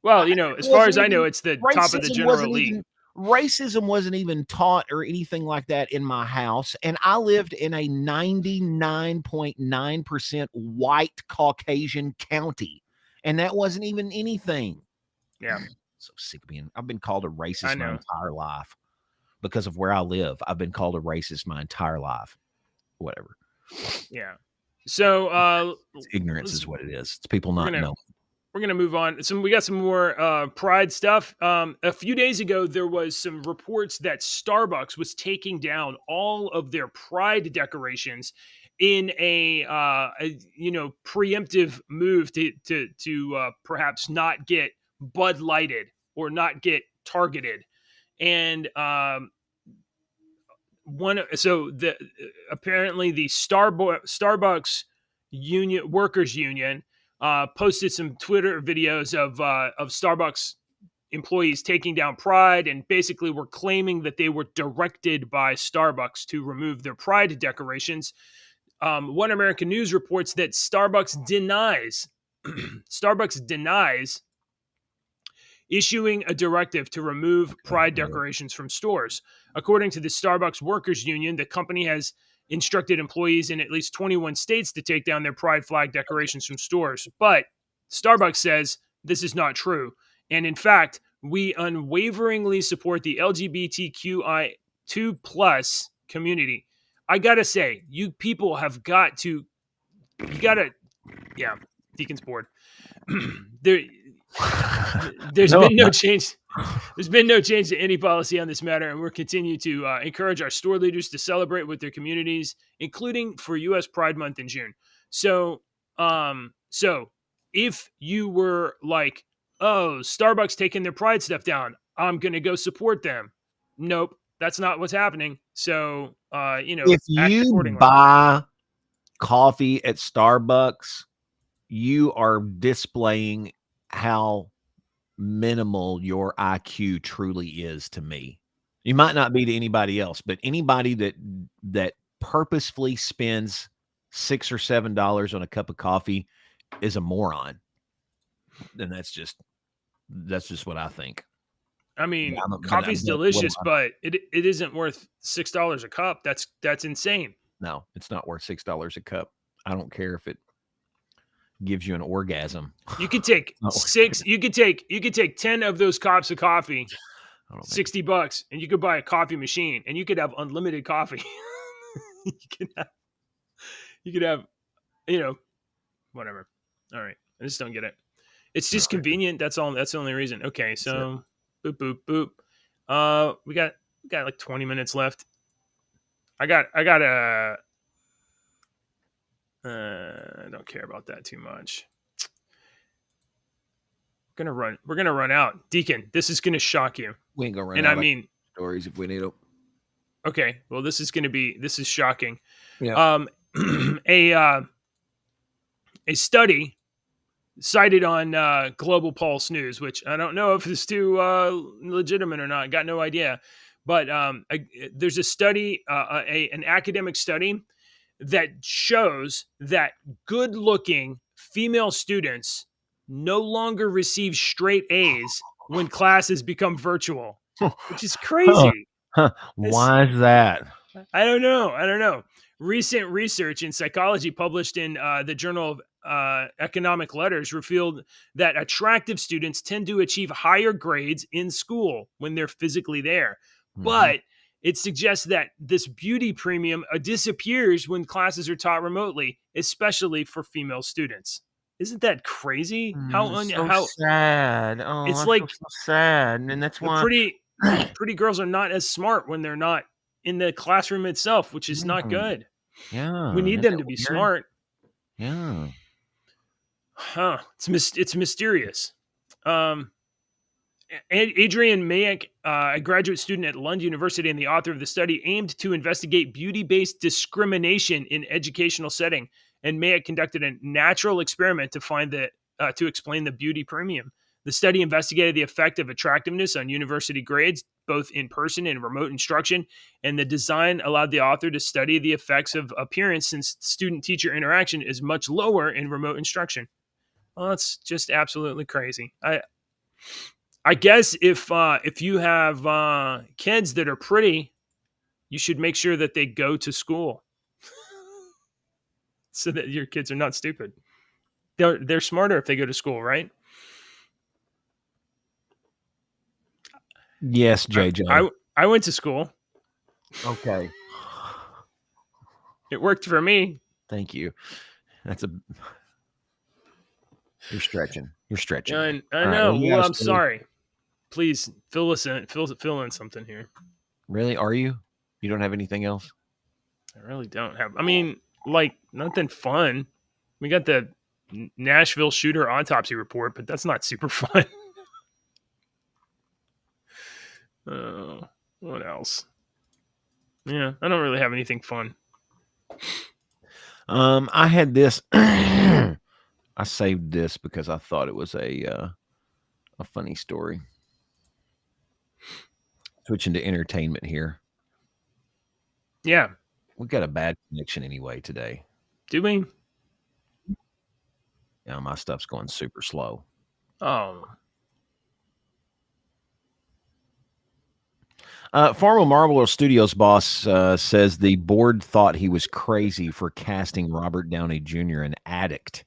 Well, as far as I know, it's the top of the general elite. Racism wasn't even taught or anything like that in my house. And I lived in a 99.9% white Caucasian county. And that wasn't even anything. Yeah. So sick of I've been called a racist my entire life because of where I live. I've been called a racist my entire life. Whatever. Yeah. So ignorance is what it is. It's people not knowing. We're going to move on. We got some more Pride stuff. A few days ago, there was some reports that Starbucks was taking down all of their Pride decorations in a preemptive move to perhaps not get Bud Lighted or not get targeted. And apparently the Starbucks workers union posted some Twitter videos of Starbucks employees taking down Pride, and basically were claiming that they were directed by Starbucks to remove their Pride decorations. One American News reports that Starbucks denies issuing a directive to remove Pride decorations from stores. According to the Starbucks Workers Union, the company has instructed employees in at least 21 states to take down their Pride flag decorations from stores. But Starbucks says this is not true. And in fact, we unwaveringly support the LGBTQI2+ community. I got to say, you people have got to, Deacon's board. There's been no change. There's been no change to any policy on this matter, and we'll continue to encourage our store leaders to celebrate with their communities, including for U.S. Pride Month in June. So if you were like, oh, Starbucks taking their Pride stuff down, I'm going to go support them. Nope, that's not what's happening. So, if you buy coffee at Starbucks, you are displaying how minimal your IQ truly is to me. You might not be to anybody else, but anybody that purposefully spends $6 or $7 on a cup of coffee is a moron. And that's just what I think. I mean, coffee's delicious, but it isn't worth $6 a cup. That's insane. No, it's not worth $6 a cup. I don't care if it gives you an orgasm. You could take you could take 10 of those cups of coffee, $60, and you could buy a coffee machine, and you could have unlimited coffee. you could have, whatever. All right. I just don't get it. It's just convenient. That's all. That's the only reason. Okay. So boop, boop, boop. We got like 20 minutes left. I don't care about that too much. We're gonna run out. Deacon, this is gonna shock you. We ain't gonna run out. And I mean stories if we need them. Okay, well this is shocking. Yeah. A study cited on Global Pulse News, which I don't know if it's too legitimate or not. Got no idea. But there's a study, an academic study that shows that good-looking female students no longer receive straight A's when classes become virtual, which is crazy. Why is that? I don't know. Recent research in psychology published in the Journal of Economic Letters revealed that attractive students tend to achieve higher grades in school when they're physically there. Mm-hmm. But it suggests that this beauty premium disappears when classes are taught remotely, especially for female students. Isn't that crazy? How sad. Oh, it's like so sad, and that's why pretty girls are not as smart when they're not in the classroom itself, which is not good. Yeah, we need them to be smart. Yeah. Huh? It's mysterious. Adrian Mayak, a graduate student at Lund University and the author of the study, aimed to investigate beauty-based discrimination in educational setting. And Mayak conducted a natural experiment to explain the beauty premium. The study investigated the effect of attractiveness on university grades, both in person and remote instruction. And the design allowed the author to study the effects of appearance, since student-teacher interaction is much lower in remote instruction. Well, that's just absolutely crazy. I guess if you have kids that are pretty, you should make sure that they go to school so that your kids are not stupid. They're smarter if they go to school, right? Yes, JJ. I went to school. Okay. It worked for me. Thank you. You're stretching. I know. Right, well, I'm sorry. Please fill in something here. Really? Are you? You don't have anything else? I really don't have. I mean, like, nothing fun. We got the Nashville shooter autopsy report, but that's not super fun. What else? Yeah, I don't really have anything fun. I had this. I saved this because I thought it was a funny story. Switching to entertainment here. Yeah. We got a bad connection anyway today. Do we? Yeah, my stuff's going super slow. Oh. Former Marvel Studios boss says the board thought he was crazy for casting Robert Downey Jr. an addict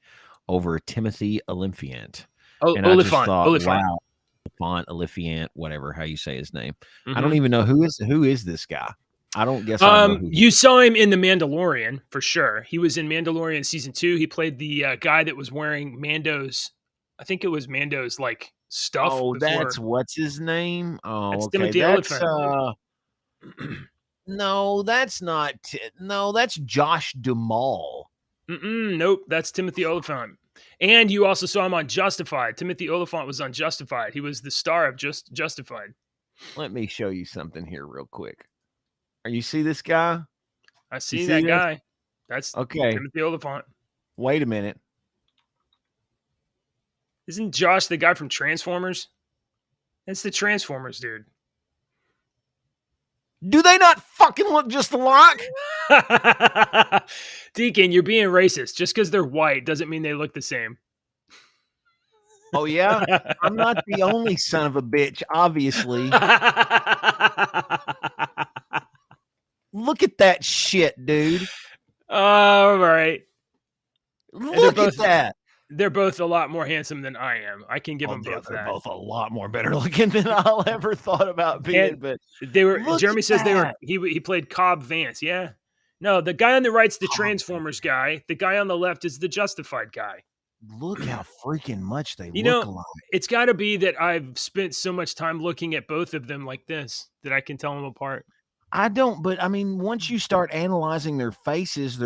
over Timothy Olyphant. And I just thought, wow, Olyphant, whatever, how you say his name. I don't even know who is this guy. I don't guess I know who you saw him in The Mandalorian for sure. He was in Mandalorian season 2. He played the guy that was wearing Mando's, I think it was Mando's like stuff. Oh, that's what's his name? Oh, that's okay. Timothy Olyphant. No, that's not. No, that's Josh Duhamel. Nope, that's Timothy Olyphant. And you also saw him on Justified. Timothy Olyphant was on Justified. He was the star of Justified. Let me show you something here real quick. You see this guy? I see that guy. That's okay. Timothy Olyphant. Wait a minute. Isn't Josh the guy from Transformers? That's the Transformers dude. Do they not fucking look just alike? Deacon, you're being racist. Just because they're white doesn't mean they look the same. Oh, yeah? I'm not the only son of a bitch, obviously. Look at that shit, dude. All right. Look at that. They're both a lot more handsome than I am. I can give them both that. They're both a lot more better looking than I'll ever thought about being. But they were. Jeremy says they were. He played Cobb Vance. Yeah. No, the guy on the right's the Transformers guy. The guy on the left is the Justified guy. Look how freaking much they look alike. It's got to be that I've spent so much time looking at both of them like this that I can tell them apart. I don't, but I mean, once you start analyzing their faces,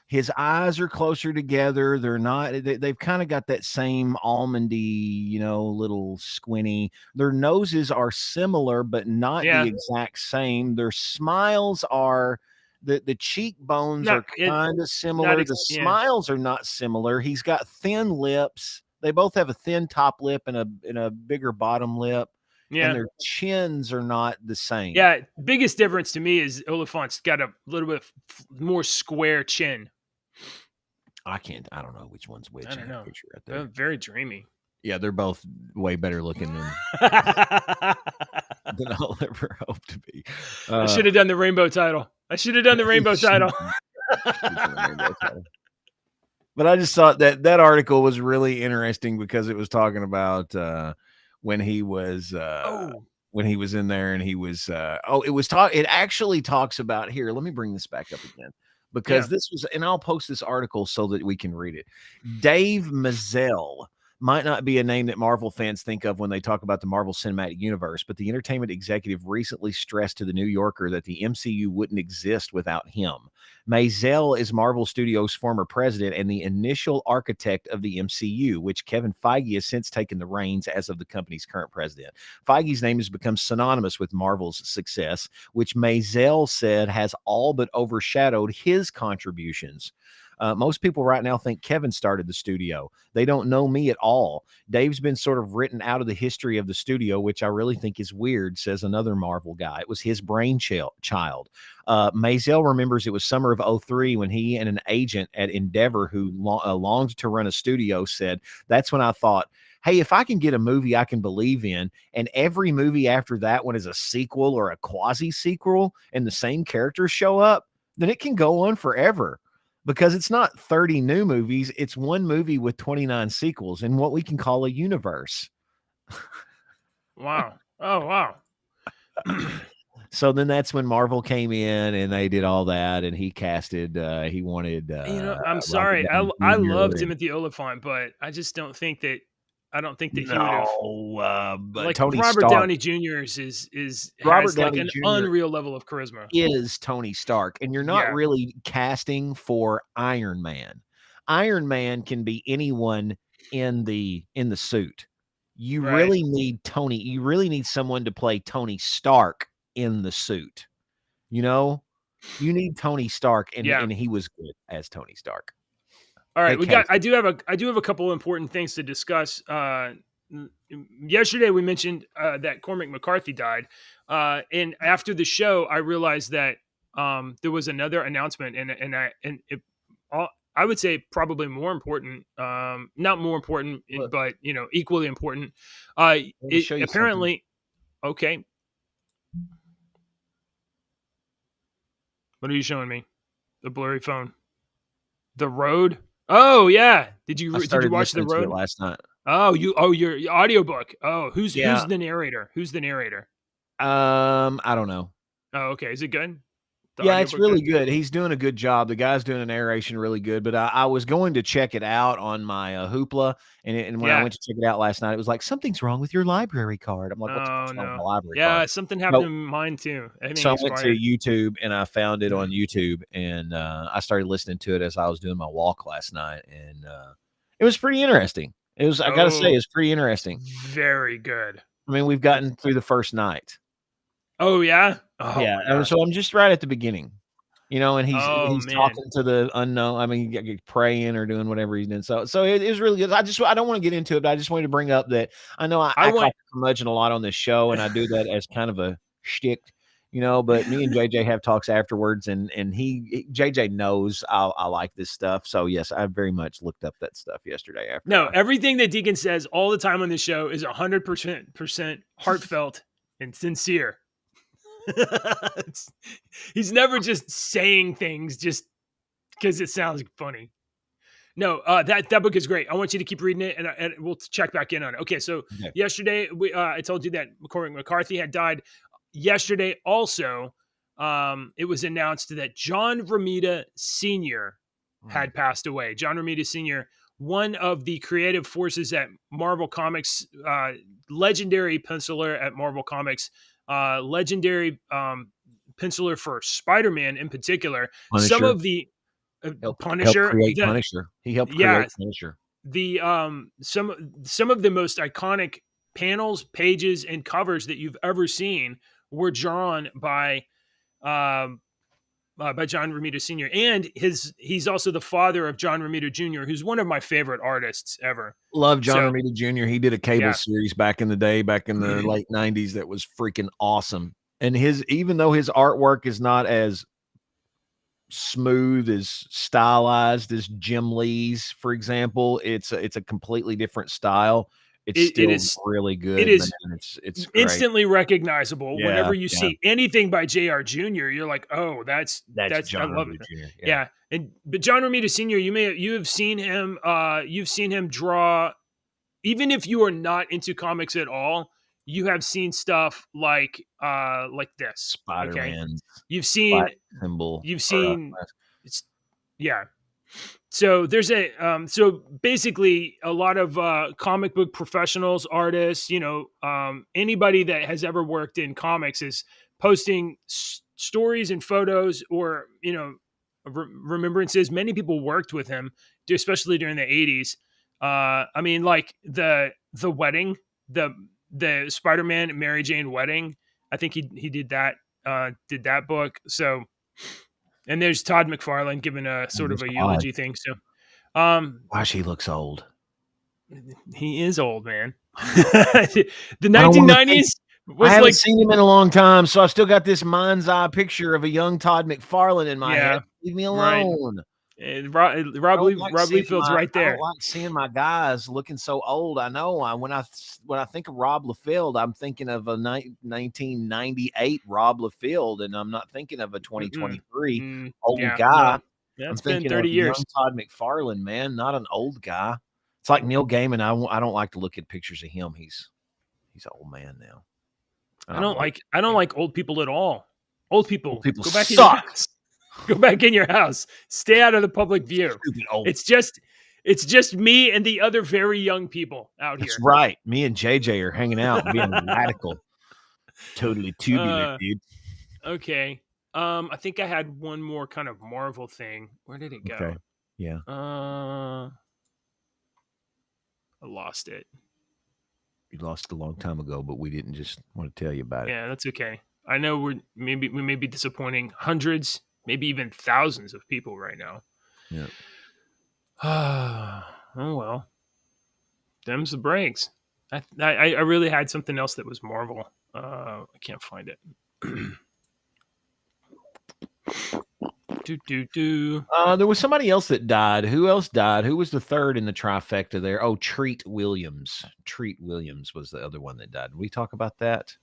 his eyes are closer together. They're not, they've kind of got that same almondy, little squinty. Their noses are similar, but not the exact same. Their smiles are, the cheekbones are kind of similar. The smiles are not similar. He's got thin lips. They both have a thin top lip and a bigger bottom lip. Yeah. And their chins are not the same. Yeah. Biggest difference to me is Oliphant's got a little bit more square chin. I don't know which one's which. I don't know. Picture right there. They're very dreamy. Yeah, they're both way better looking than I'll ever hope to be. I should have done the rainbow title. But I just thought that article was really interesting because it was talking about when he was in there and he was it actually talks about here. Let me bring this back up again because this was, and I'll post this article so that we can read it. Dave Mazel might not be a name that Marvel fans think of when they talk about the Marvel Cinematic Universe, but the entertainment executive recently stressed to the New Yorker that the MCU wouldn't exist without him. Mazel is Marvel Studios' former president and the initial architect of the MCU, which Kevin Feige has since taken the reins as of the company's current president. Feige's name has become synonymous with Marvel's success, which Mazel said has all but overshadowed his contributions. Most people right now think Kevin started the studio. They don't know me at all. Dave's been sort of written out of the history of the studio, which I really think is weird, says another Marvel guy. It was his brainchild. Mazel remembers it was summer of 2003 when he and an agent at Endeavor who longed to run a studio said, that's when I thought, hey, if I can get a movie I can believe in, and every movie after that one is a sequel or a quasi-sequel, and the same characters show up, then it can go on forever. Because it's not 30 new movies, it's one movie with 29 sequels in what we can call a universe. Wow. Oh, wow. So then that's when Marvel came in and they did all that, and he casted, he wanted... I'm sorry. I love Timothy Olyphant, but I just don't think that he would have. Like Tony Robert Stark, Downey Jr. has like an unreal level of charisma. Is Tony Stark, and you're not really casting for Iron Man. Iron Man can be anyone in the suit. You really need Tony. You really need someone to play Tony Stark in the suit. You need Tony Stark, and Yeah. and he was good as Tony Stark. All right, Hey, we got. I do have a couple of important things to discuss. Yesterday we mentioned that Cormac McCarthy died, and after the show, I realized that there was another announcement, I would say probably more important, not more important, Look. but equally important. me show you Apparently, okay. What are you showing me? The blurry phone. The Road. Oh yeah. Did you I watch started The listening to it Road? last night. Oh, your audiobook. Oh, who's Yeah. the narrator? Who's the narrator? I don't know. Oh, okay. Is it good? The Yeah, it's audiobook really good? good. He's doing a good job. The guy's doing a narration really good. But I was going to check it out on my Hoopla, and when I Yeah. went to check it out last night, it was like something's wrong with your library card. I'm like, what the Oh fuck's wrong with my no. library Yeah, card? something happened So, in mine too. I think so I it went to expired. YouTube and I found it on YouTube, and I started listening to it as I was doing my walk last night, and it was pretty interesting. It was, I gotta say, it's pretty interesting. Very good. I mean, we've gotten through the first night. Oh yeah. Oh Yeah, my gosh. so I'm just right at the beginning, and he's Oh, he's man. talking to the unknown. I mean, praying or doing whatever he's doing. So it is really good. I don't want to get into it, but I just wanted to bring up that I know I act like a curmudgeon a lot on this show, and I do that as kind of a shtick, But me and JJ have talks afterwards, and JJ knows I like this stuff. So yes, I very much looked up that stuff yesterday. After No, everything that Deacon says all the time on this show is 100% heartfelt and sincere. He's never just saying things just because it sounds funny. No, that book is great. I want you to keep reading it, and we'll check back in on it. Okay, so yesterday I told you that Cormac McCarthy had died. Yesterday also, it was announced that John Romita Sr. had passed away. John Romita Sr., one of the creative forces at Marvel Comics, legendary penciler at Marvel Comics, legendary penciler for Spider-Man in particular. Punisher. Some of the Punisher. Punisher. He helped create Punisher. The some of the most iconic panels, pages, and covers that you've ever seen were drawn by John Romita Sr. And he's also the father of John Romita Jr., who's one of my favorite artists ever. Love John Romita Jr. He did a cable series back in the day, back in the late 90s, that was freaking awesome. And even though his artwork is not as smooth, as stylized as Jim Lee's, for example, it's a completely different style. It is really good. It is. It's great. Instantly recognizable. Whenever you see anything by JR Jr., you're like, oh, that's John I love Romita it. Jr. Yeah. But John Romita Sr., you have seen him. You've seen him draw. Even if you are not into comics at all, you have seen stuff like this. Spider-Man. Okay? You've seen symbol. You've seen. Yeah. So there's so basically a lot of comic book professionals, artists, anybody that has ever worked in comics is posting stories and photos or, remembrances. Many people worked with him, especially during the 80s. I mean, like the wedding, the Spider-Man and Mary Jane wedding. I think he did that book. So, and there's Todd McFarlane giving a sort of a eulogy thing. So, gosh, he looks old. He is old, man. The 1990s was I haven't seen him in a long time, so I've still got this mind's eye picture of a young Todd McFarlane in my head. Leave me alone. Right. Rob Liefeld's right there. I don't like seeing my guys looking so old. I know. When I think of Rob Liefeld, I'm thinking of a 1998 Rob Liefeld, and I'm not thinking of a 2023 old guy. No. I'm been 30 years. Young Todd McFarlane, man, not an old guy. It's like Neil Gaiman. I don't like to look at pictures of him. He's an old man now. I don't like old people at all. Old people go back suck. Go back in your house. Stay out of the public view. It's just me and the other very young people out here. That's right. Me and JJ are hanging out and being radical. Totally tubular, dude. Okay. I think I had one more kind of Marvel thing. Where did it go? Okay. Yeah. I lost it. You lost it a long time ago, but we didn't just want to tell you about it. Yeah, that's okay. I know we may be disappointing hundreds maybe even thousands of people right now. Yeah. Oh well, them's the breaks. I really had something else that was Marvel. I can't find it. do. There was somebody else that died. Who else died? Who was the third in the trifecta there? Oh, Treat Williams. Treat Williams was the other one that died. Did we talk about that?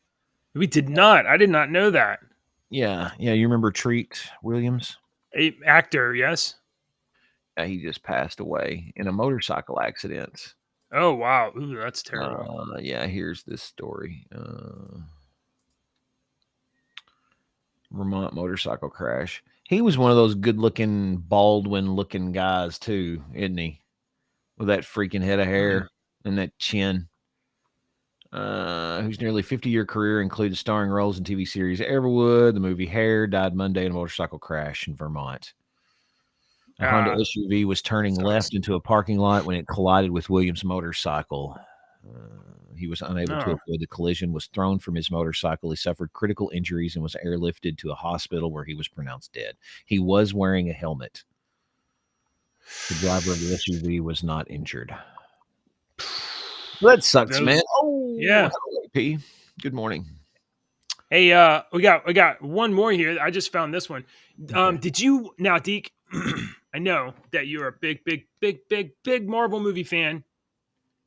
We did not. I did not know that. Yeah. You remember Treat Williams? A actor, yes. He just passed away in a motorcycle accident. Oh wow, ooh, that's terrible. Here's this story. Vermont motorcycle crash. He was one of those good-looking, Baldwin-looking guys too, isn't he? With that freaking head of hair and that chin. Whose nearly 50-year career included starring roles in TV series Everwood, the movie Hair, died Monday in a motorcycle crash in Vermont. A Honda SUV was turning left into a parking lot when it collided with Williams' motorcycle. He was unable to avoid the collision, was thrown from his motorcycle. He suffered critical injuries and was airlifted to a hospital where he was pronounced dead. He was wearing a helmet. The driver of the SUV was not injured. Well, that sucks, man. Oh, yeah. P. Good morning. Hey, we got one more here. I just found this one. Did you now, Deke? I know that you're a big Marvel movie fan,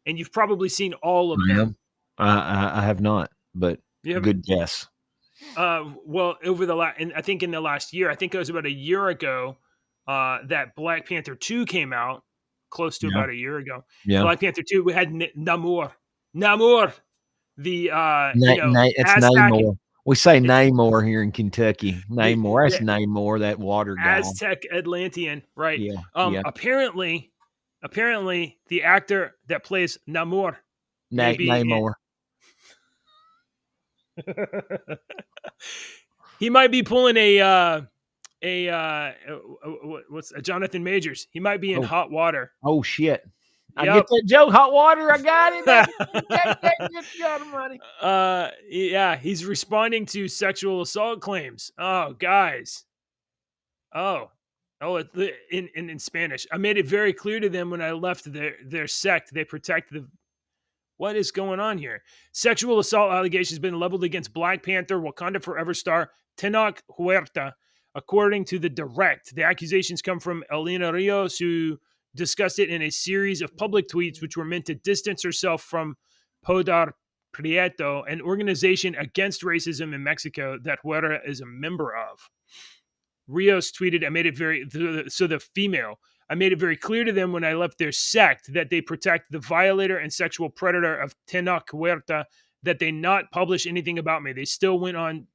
and you've probably seen all of them. I have not, but good guess. Well, over and I think in the last year, I think it was about a year ago, that Black Panther 2 came out, close to about a year ago. Yeah. Black Panther 2, we had Namor. The it's Namor. We say Namor here in Kentucky. Namor. That's Namor, that water guy. Aztec Atlantean, right? Yeah. Apparently, the actor that plays Namor. Namor. He might be pulling a Jonathan Majors. He might be in Hot Water. Oh shit. I get that joke, Hot Water. I got it. Yeah, he's responding to sexual assault claims. Oh, guys. In Spanish. I made it very clear to them when I left their sect. They protect the. What is going on here? Sexual assault allegations been leveled against Black Panther, Wakanda Forever star Tenoch Huerta, according to The Direct. The accusations come from Elena Rios, who discussed it in a series of public tweets, which were meant to distance herself from Podar Prieto, an organization against racism in Mexico that Huerta is a member of. Rios tweeted, I made it very clear to them when I left their sect that they protect the violator and sexual predator of Tenoch Huerta, that they not publish anything about me. They still went on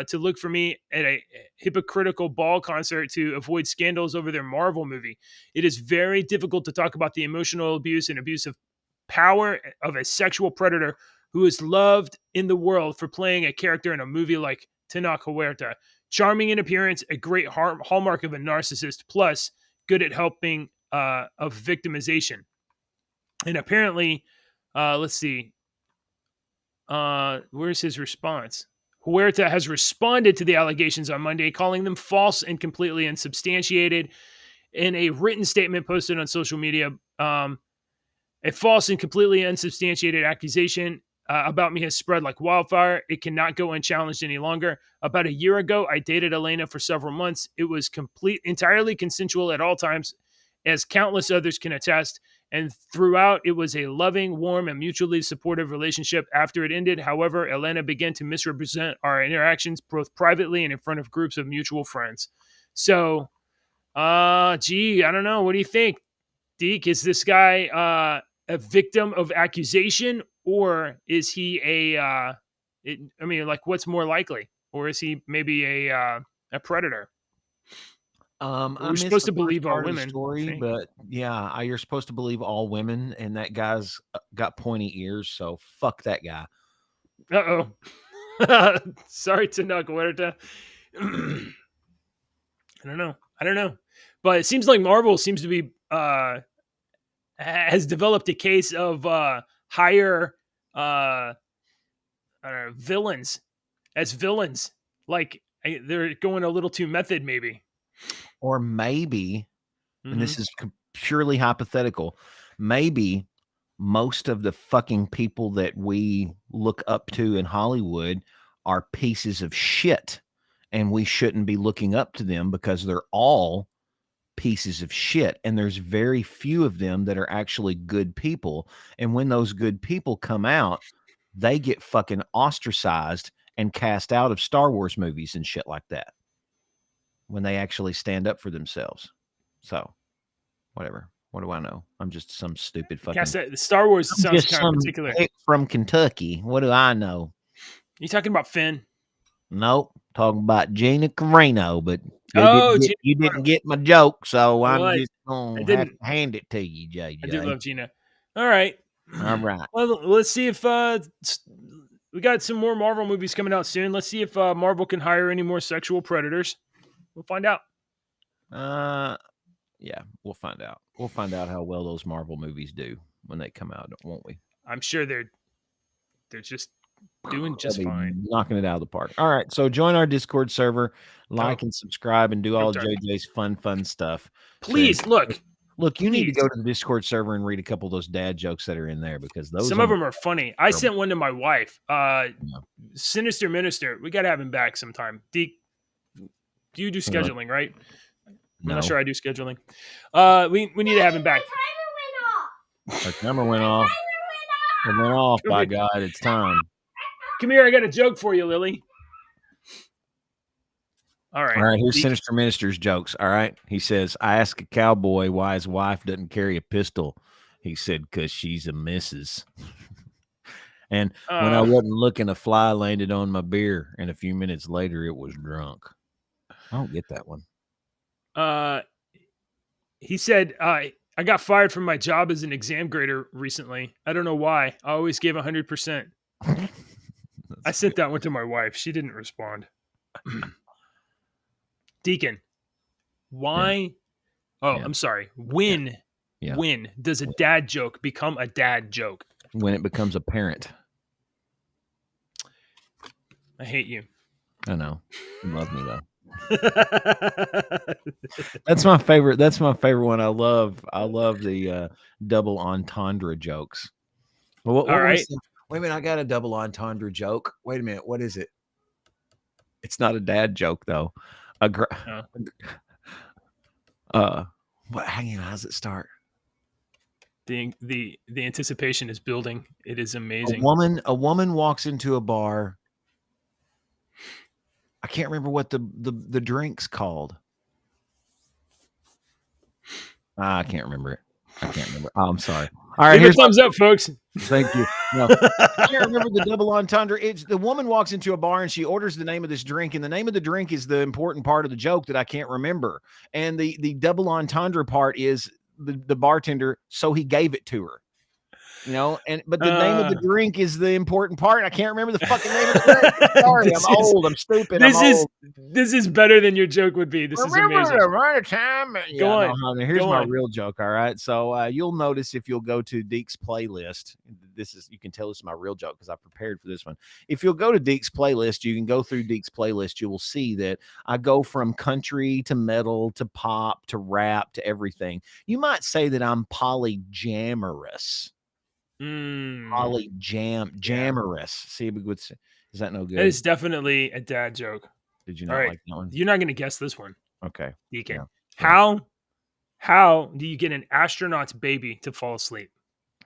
to look for me at a hypocritical ball concert to avoid scandals over their Marvel movie. It is very difficult to talk about the emotional abuse and abuse of power of a sexual predator who is loved in the world for playing a character in a movie like Tenoch Huerta. Charming in appearance, a great hallmark of a narcissist, plus good at helping of victimization. And apparently, let's see, where's his response? Huerta has responded to the allegations on Monday, calling them false and completely unsubstantiated. In a written statement posted on social media, a false and completely unsubstantiated accusation about me has spread like wildfire. It cannot go unchallenged any longer. About a year ago, I dated Elena for several months. It was entirely consensual at all times, as countless others can attest. And throughout, it was a loving, warm, and mutually supportive relationship. After it ended, however, Elena began to misrepresent our interactions, both privately and in front of groups of mutual friends. So, I don't know. What do you think, Deke? Is this guy a victim of accusation, or is he what's more likely? Or is he maybe a predator? We're supposed to believe all women. Story, but yeah, you're supposed to believe all women, and that guy's got pointy ears, so fuck that guy. Sorry, Tenoch Huerta. I don't know, but it seems like Marvel seems to be has developed a case of higher villains as villains. Like they're going a little too method, maybe. Or maybe, and Mhm. this is purely hypothetical, maybe most of the fucking people that we look up to in Hollywood are pieces of shit, and we shouldn't be looking up to them because they're all pieces of shit, and there's very few of them that are actually good people. And when those good people come out, they get fucking ostracized and cast out of Star Wars movies and shit like that when they actually stand up for themselves. So whatever. What do I know? I'm just some stupid fucking Star Wars I'm sounds just kind some of particular. hick from Kentucky. What do I know? You talking about Finn? Nope. Talking about Gina Carano, but Gina you didn't get my joke, so Well, I'm I just gonna have didn't. to hand it to you, JJ. I do love Gina. All right. All right. Well, let's see if we got some more Marvel movies coming out soon. Let's see if Marvel can hire any more sexual predators. We'll find out. Yeah, we'll find out. We'll find out how well those Marvel movies do when they come out, won't we? I'm sure they're just doing just They'll be fine. knocking it out of the park. All right, so join our Discord server, like and subscribe, and do all sorry. JJ's fun stuff. Please look. You need to Please. go to the Discord server and read a couple of those dad jokes that are in there because those Some of them are funny. I sent one to my wife. Yeah. Sinister Minister. We got to have him back sometime. Deke, do you do scheduling, right? I'm No. not sure I do scheduling. We need to have him back. Our timer went off. It went off. By God, it's time. Come here. I got a joke for you, Lily. All right. All right, here's Deke, Sinister Minister's jokes. All right. He says, I asked a cowboy why his wife doesn't carry a pistol. He said, because she's a missus. And when I wasn't looking, a fly landed on my beer, and a few minutes later, it was drunk. I don't get that one. He said, I got fired from my job as an exam grader recently. I don't know why. I always give 100%. I sent that one to my wife. She didn't respond. Deacon, why? Yeah. Oh, Yeah. I'm sorry. When does a dad joke become a dad joke? When it becomes apparent. I hate you. I know. You love me, though. That's my favorite. That's my favorite one. I love the double entendre jokes. Well, what All right. Wait a minute. I got a double entendre joke. Wait a minute. What is it? It's not a dad joke, though. What? Hang on. How does it start? The anticipation is building. It is amazing. A woman walks into a bar. I can't remember what the drink's called. I can't remember it. Oh, I'm sorry. All right, Give a thumbs up, folks. Thank you. No, I can't remember the double entendre. It's the woman walks into a bar and she orders the name of this drink, and the name of the drink is the important part of the joke that I can't remember. And the double entendre part is the bartender, so he gave it to her. You know, but the name of the drink is the important part. I can't remember the fucking name of the drink. Sorry, I'm old. I'm stupid. This is better than your joke would be. This is amazing. Remember the time? Yeah, Go on. Here's Go my on. real joke. All right. So you'll notice if you'll go to Deke's playlist, you can tell this is my real joke because I prepared for this one. If you'll go to Deke's playlist, you can go through Deke's playlist. You will see that I go from country to metal to pop to rap to everything. You might say that I'm polyjamorous. Jamorous. See, is that no good? That is definitely a dad joke. Did you not like that one? You're not going to guess this one. Okay. Deacon. Yeah. How do you get an astronaut's baby to fall asleep?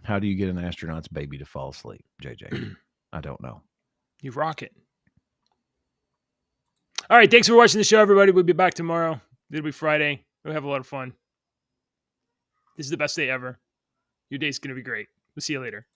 How do you get an astronaut's baby to fall asleep, JJ? I don't know. You rock it. All right. Thanks for watching the show, everybody. We'll be back tomorrow. It'll be Friday. We'll have a lot of fun. This is the best day ever. Your day's going to be great. We'll see you later.